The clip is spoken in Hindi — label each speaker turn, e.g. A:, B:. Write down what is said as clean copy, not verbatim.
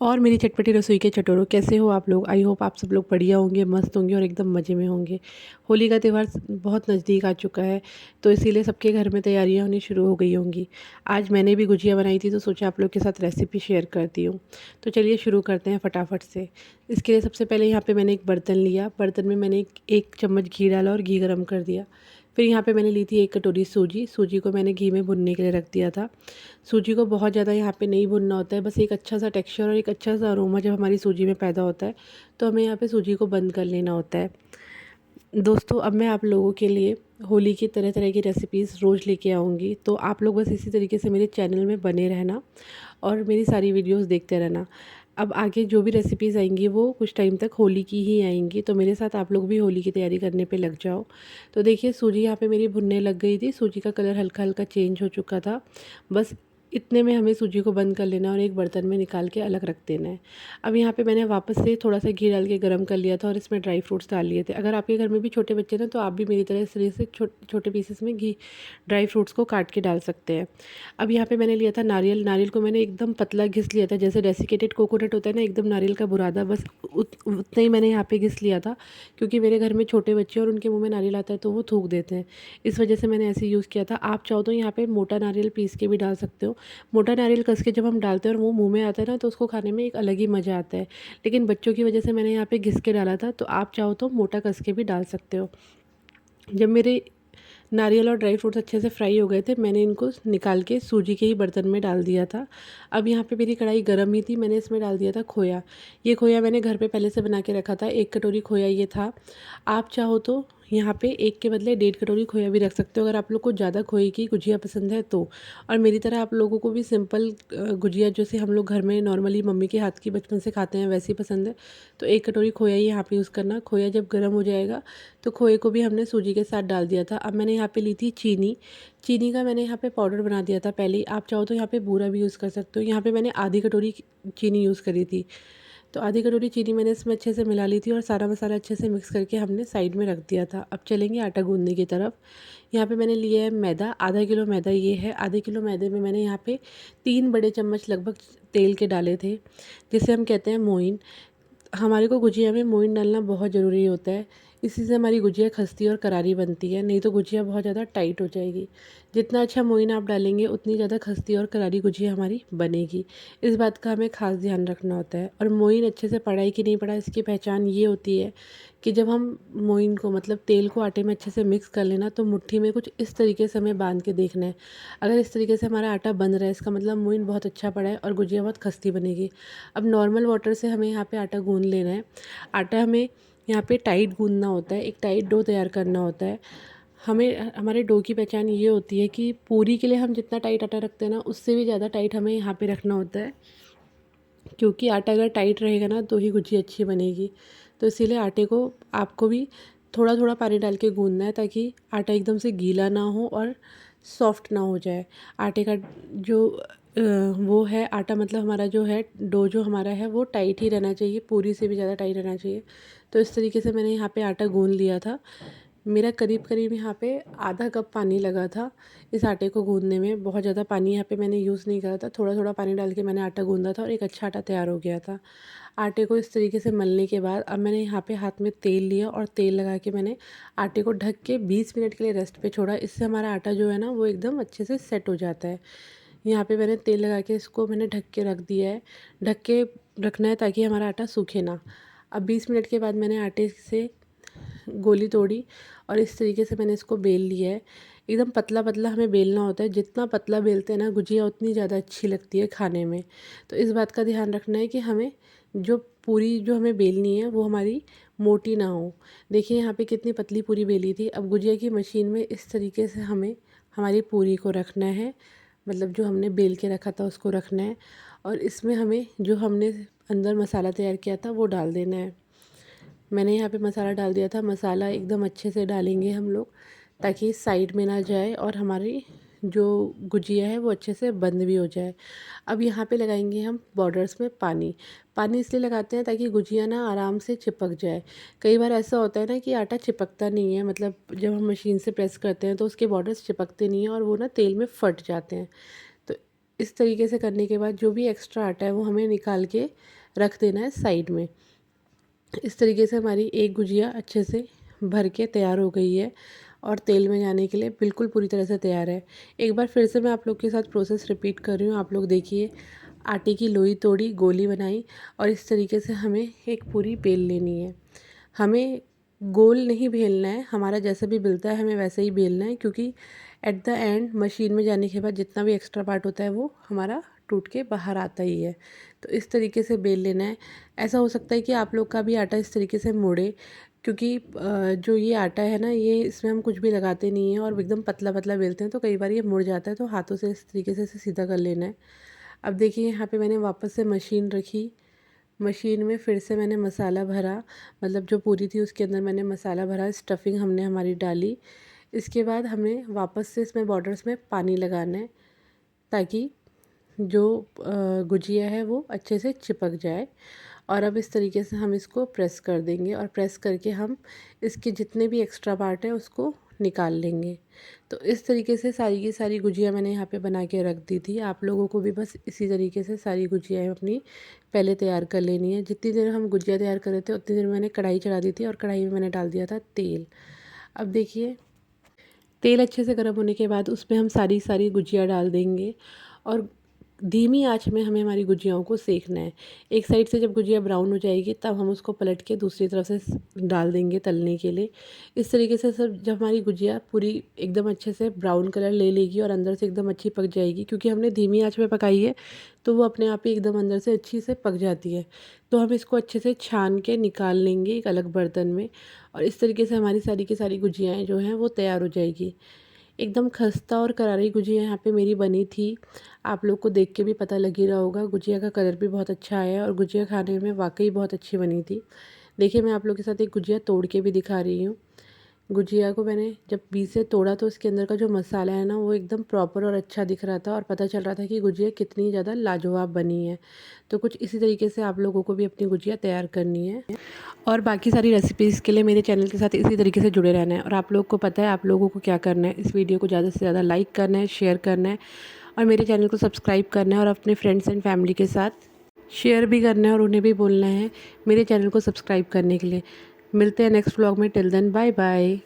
A: और मेरी चटपटी रसोई के चटोरों, कैसे हो आप लोग? आई होप आप सब लोग बढ़िया होंगे, मस्त होंगे और एकदम मज़े में होंगे। होली का त्यौहार बहुत नज़दीक आ चुका है, तो इसीलिए सबके घर में तैयारियां होनी शुरू हो गई होंगी। आज मैंने भी गुजिया बनाई थी, तो सोचा आप लोग के साथ रेसिपी शेयर करती हूँ। तो चलिए शुरू करते हैं फटाफट से। इसके लिए सबसे पहले यहाँ पर मैंने एक बर्तन लिया। बर्तन में मैंने एक चम्मच घी डाला और घी गर्म कर दिया। फिर यहाँ पे मैंने ली थी 1 कटोरी सूजी। सूजी को मैंने घी में भुनने के लिए रख दिया था। सूजी को बहुत ज़्यादा यहाँ पे नहीं भुनना होता है, बस एक अच्छा सा टेक्सचर और एक अच्छा सा अरोमा जब हमारी सूजी में पैदा होता है, तो हमें यहाँ पे सूजी को बंद कर लेना होता है। दोस्तों, अब मैं आप लोगों के लिए होली की तरह तरह की रेसिपीज़ रोज़ लेके आऊँगी, तो आप लोग बस इसी तरीके से मेरे चैनल में बने रहना और मेरी सारी वीडियोज़ देखते रहना। अब आगे जो भी रेसिपीज़ आएंगी वो कुछ टाइम तक होली की ही आएंगी, तो मेरे साथ आप लोग भी होली की तैयारी करने पे लग जाओ। तो देखिए, सूजी यहाँ पे मेरी भुनने लग गई थी। सूजी का कलर हल्का हल्का चेंज हो चुका था। बस इतने में हमें सूजी को बंद कर लेना और एक बर्तन में निकाल के अलग रख देना है। अब यहाँ पे मैंने वापस से थोड़ा सा घी डाल के गरम कर लिया था और इसमें ड्राई फ्रूट्स डाल लिए थे। अगर आपके घर में भी छोटे बच्चे ना, तो आप भी मेरी तरह इस तरह से छोटे पीसेस में घी ड्राई फ्रूट्स को काट के डाल सकते हैं। अब यहाँ पे मैंने लिया था नारियल। नारियल को मैंने एकदम पतला घिस लिया था, जैसे डेसिकेटेड कोकोनट होता है ना, एकदम नारियल का बुरादा, बस उतना ही मैंने यहाँ पे घिस लिया था। क्योंकि मेरे घर में छोटे बच्चे और उनके मुंह में नारियल आता है तो वो थूक देते हैं, इस वजह से मैंने ऐसे यूज़ किया था। आप चाहो तो यहाँ पे मोटा नारियल पीस के भी डाल सकते हो। मोटा नारियल कस के जब हम डालते हैं और वो मुंह में आता है ना, तो उसको खाने में एक अलग ही मज़ा आता है। लेकिन बच्चों की वजह से मैंने यहाँ पे घिस के डाला था, तो आप चाहो तो मोटा कस के भी डाल सकते हो। जब मेरे नारियल और ड्राई फ्रूट्स अच्छे से फ्राई हो गए थे, मैंने इनको निकाल के सूजी के ही बर्तन में डाल दिया था। अब यहाँ पे मेरी कढ़ाई गर्म ही थी, मैंने इसमें डाल दिया था खोया। ये खोया मैंने घर पे पहले से बना के रखा था। 1 कटोरी खोया ये था। आप चाहो तो यहाँ पे एक के बदले 1.5 कटोरी खोया भी रख सकते हो, अगर आप लोग को ज़्यादा खोए की गुजिया पसंद है तो। और मेरी तरह आप लोगों को भी सिंपल गुजिया जैसे हम लोग घर में नॉर्मली मम्मी के हाथ की बचपन से खाते हैं वैसी पसंद है, तो 1 कटोरी खोया ही यहाँ पे यूज़ करना। खोया जब गर्म हो जाएगा, तो खोए को भी हमने सूजी के साथ डाल दिया था। अब मैंने यहाँ पे ली थी चीनी। चीनी का मैंने यहाँ पे पाउडर बना दिया था पहले ही। आप चाहो तो यहाँ पे बूरा भी यूज़ कर सकते हो। यहाँ पे मैंने आधी कटोरी चीनी यूज़ करी थी, तो आधी कटोरी चीनी मैंने इसमें अच्छे से मिला ली थी और सारा मसाला अच्छे से मिक्स करके हमने साइड में रख दिया था। अब चलेंगे आटा गूंदने की तरफ। यहाँ पे मैंने लिया है मैदा। आधा किलो मैदा ये है। आधे किलो मैदे में मैंने यहाँ पे 3 बड़े चम्मच लगभग तेल के डाले थे, जिसे हम कहते हैं मोइन। हमारे को गुजिया में मोइन डालना बहुत ज़रूरी होता है, इसी से हमारी गुजिया खस्ती और करारी बनती है, नहीं तो गुजिया बहुत ज़्यादा टाइट हो जाएगी। जितना अच्छा मोइन आप डालेंगे उतनी ज़्यादा खस्ती और करारी गुजिया हमारी बनेगी। इस बात का हमें खास ध्यान रखना होता है। और मोइन अच्छे से पड़ा है कि नहीं पड़ा, इसकी पहचान ये होती है कि जब हम मोइन को मतलब तेल को आटे में अच्छे से मिक्स कर लेना, तो मुट्ठी में कुछ इस तरीके से हमें बांध के देखना है। अगर इस तरीके से हमारा आटा बंध रहा है, इसका मतलब मोइन बहुत अच्छा पड़ा है और गुजिया बहुत खस्ती बनेगी। अब नॉर्मल वाटर से हमें यहाँ पे आटा गूंद लेना है। आटा हमें यहाँ पे टाइट गूंदना होता है, एक टाइट डो तैयार करना होता है। हमें हमारे डो की पहचान ये होती है कि पूरी के लिए हम जितना टाइट आटा रखते हैं ना, उससे भी ज़्यादा टाइट हमें यहाँ पे रखना होता है। क्योंकि आटा अगर टाइट रहेगा ना, तो ही गुजिया अच्छी बनेगी। तो इसीलिए आटे को आपको भी थोड़ा थोड़ा पानी डाल के गूंदना है, ताकि आटा एकदम से गीला ना हो और सॉफ्ट ना हो जाए। आटे का जो वो है आटा, मतलब हमारा जो है डो जो हमारा है, वो टाइट ही रहना चाहिए, पूरी से भी ज़्यादा टाइट रहना चाहिए। तो इस तरीके से मैंने यहाँ पे आटा गूंद लिया था। मेरा करीब करीब यहाँ पे आधा कप पानी लगा था इस आटे को गूंदने में। बहुत ज़्यादा पानी यहाँ पे मैंने यूज़ नहीं करा था, थोड़ा थोड़ा पानी डाल के मैंने आटा गूंदा था और एक अच्छा आटा तैयार हो गया था। आटे को इस तरीके से मलने के बाद अब मैंने यहाँ पे हाथ में तेल लिया और तेल लगा के मैंने आटे को ढक के 20 मिनट के लिए रेस्ट पे छोड़ा। इससे हमारा आटा जो है ना, वो एकदम अच्छे से सेट हो जाता है। यहाँ पे मैंने तेल लगा के इसको मैंने ढक के रख दिया है। ढक के रखना है ताकि हमारा आटा सूखे ना। अब 20 मिनट के बाद मैंने आटे से गोली तोड़ी और इस तरीके से मैंने इसको बेल लिया है। एकदम पतला पतला हमें बेलना होता है। जितना पतला बेलते हैं ना गुजिया, उतनी ज़्यादा अच्छी लगती है खाने में। तो इस बात का ध्यान रखना है कि हमें जो पूरी जो हमें बेलनी है वो हमारी मोटी ना हो। देखिए यहाँ पे कितनी पतली पूरी बेली थी। अब गुजिया की मशीन में इस तरीके से हमें हमारी पूरी को रखना है, मतलब जो हमने बेल के रखा था उसको रखना है। और इसमें हमें जो हमने अंदर मसाला तैयार किया था वो डाल देना है। मैंने यहाँ पे मसाला डाल दिया था। मसाला एकदम अच्छे से डालेंगे हम लोग, ताकि साइड में ना जाए और हमारी जो गुजिया है वो अच्छे से बंद भी हो जाए। अब यहाँ पे लगाएंगे हम बॉर्डर्स में पानी। पानी इसलिए लगाते हैं ताकि गुजिया ना आराम से चिपक जाए। कई बार ऐसा होता है ना कि आटा चिपकता नहीं है, मतलब जब हम मशीन से प्रेस करते हैं तो उसके बॉर्डर्स चिपकते नहीं हैं और वो ना तेल में फट जाते हैं। तो इस तरीके से करने के बाद जो भी एक्स्ट्रा आटा है वो हमें निकाल के रख देना है साइड में। इस तरीके से हमारी एक गुजिया अच्छे से भर के तैयार हो गई है और तेल में जाने के लिए बिल्कुल पूरी तरह से तैयार है। एक बार फिर से मैं आप लोग के साथ प्रोसेस रिपीट कर रही हूँ। आप लोग देखिए, आटे की लोई तोड़ी, गोली बनाई और इस तरीके से हमें एक पूरी बेल लेनी है। हमें गोल नहीं बेलना है, हमारा जैसा भी बेलता है हमें वैसे ही बेलना है, क्योंकि एट द एंड मशीन में जाने के बाद जितना भी एक्स्ट्रा पार्ट होता है वो हमारा टूट के बाहर आता ही है। तो इस तरीके से बेल लेना है। ऐसा हो सकता है कि आप लोग का भी आटा इस तरीके से मुड़े, क्योंकि जो ये आटा है ना, ये इसमें हम कुछ भी लगाते नहीं हैं और एकदम पतला पतला बेलते हैं तो कई बार ये मुड़ जाता है, तो हाथों से इस तरीके से इसे सीधा कर लेना है। अब देखिए, यहाँ पे मैंने वापस से मशीन रखी, मशीन में फिर से मैंने मसाला भरा, मतलब जो पूरी थी उसके अंदर मैंने मसाला भरा, स्टफिंग हमने हमारी डाली। इसके बाद हमें वापस से इसमें बॉर्डर्स में पानी लगाना है, ताकि जो गुजिया है वो अच्छे से चिपक जाए। और अब इस तरीके से हम इसको प्रेस कर देंगे और प्रेस करके हम इसके जितने भी एक्स्ट्रा पार्ट हैं उसको निकाल लेंगे। तो इस तरीके से सारी की सारी गुजिया मैंने यहाँ पे बना के रख दी थी। आप लोगों को भी बस इसी तरीके से सारी गुजियाएँ अपनी पहले तैयार कर लेनी है। जितनी देर हम गुजिया तैयार कर रहे थे उतनी देर मैंने कढ़ाई चढ़ा दी थी और कढ़ाई में मैंने डाल दिया था तेल। अब देखिए, तेल अच्छे से गर्म होने के बाद उसमें हम सारी सारी गुजिया डाल देंगे और धीमी आंच में हमें हमारी गुजियाओं को सेकना है। एक साइड से जब गुजिया ब्राउन हो जाएगी तब हम उसको पलट के दूसरी तरफ से डाल देंगे तलने के लिए। इस तरीके से सब जब हमारी गुजिया पूरी एकदम अच्छे से ब्राउन कलर ले लेगी और अंदर से एकदम अच्छी पक जाएगी, क्योंकि हमने धीमी आंच में पकाई है तो वो अपने आप ही एकदम अंदर से अच्छी से पक जाती है। तो हम इसको अच्छे से छान के निकाल लेंगे एक अलग बर्तन में और इस तरीके से हमारी सारी की सारी गुजियाएँ जो हैं वो तैयार हो जाएगी। एकदम खस्ता और करारी गुजिया यहाँ पे मेरी बनी थी। आप लोग को देख के भी पता लग ही रहा होगा, गुजिया का कलर भी बहुत अच्छा आया और गुजिया खाने में वाकई बहुत अच्छी बनी थी। देखिए, मैं आप लोग के साथ एक गुजिया तोड़ के भी दिखा रही हूँ। गुजिया को मैंने जब बीच से तोड़ा तो उसके अंदर का जो मसाला है ना वो एकदम प्रॉपर और अच्छा दिख रहा था और पता चल रहा था कि गुजिया कितनी ज़्यादा लाजवाब बनी है। तो कुछ इसी तरीके से आप लोगों को भी अपनी गुजिया तैयार करनी है और बाकी सारी रेसिपीज़ के लिए मेरे चैनल के साथ इसी तरीके से जुड़े रहना है। और आप लोग को पता है आप लोगों को क्या करना है, इस वीडियो को ज़्यादा से ज़्यादा लाइक करना है, शेयर करना है और मेरे चैनल को सब्सक्राइब करना है और अपने फ्रेंड्स एंड फैमिली के साथ शेयर भी करना है और उन्हें भी बोलना है मेरे चैनल को सब्सक्राइब करने के लिए। मिलते हैं नेक्स्ट व्लॉग में। Till then, bye bye.